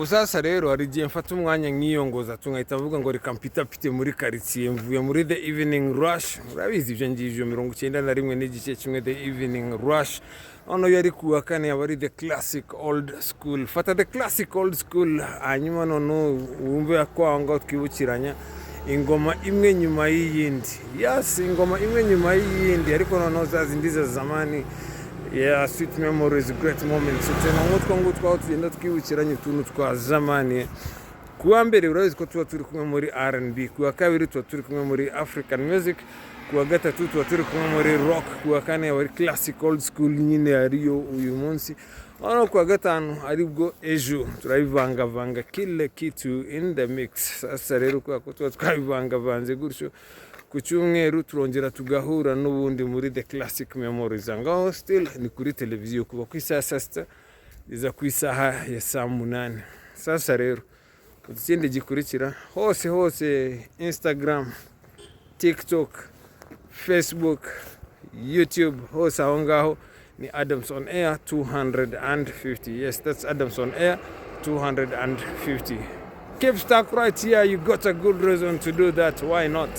ubu sasa rero hari igihe mfata umwanya nkiyongoza tungahita mvuga ngo reka mpite muri karitsiye mvuye muri the evening rush, urabizi ibyo ngibyo 91 n'igice kimwe the evening rush. Ono yari kuwa kane yaba ari the classic old school, fata the classic old school, hanyuma noneho wumve kwanga twibukiranya ingoma imwe nyuma y'iyindi. Yes, ingoma imwe nyuma y'iyindi, ariko noneho za zindi za zamani. Yeah, sweet memories, great moments. Tena ngutwa aho tugenda twibukiranye utuntu twa zamani. Kuwa mbere urabizi ko tuba turi kumwe muri R&B, kuwa kabiri tuba turi kumwe muri African music, kuwa gatatu tuba turi kumwe muri rock, kuwa kane ari classic old school nyine ariyo uyu munsi. Ono kuwa gatanu aribwo ejo turabivanga kile kitu in the mix. Sasa rero kuwa ko tuba twabivangavanze gutyo, ku cyumweru turongera tugahura n'ubundi muri the classic memories. Ngaho still ni kuri televiziyo kuva ku isaha sasta iza ku isaha ya saa 8. Sasa rero ikindi gikurikira hose Instagram, TikTok, Facebook, YouTube, hose aho ngaho ni Adams on Air 250. Yes, that's Adams on Air 250. Keep stuck right here, you got a good reason to do that. Why not?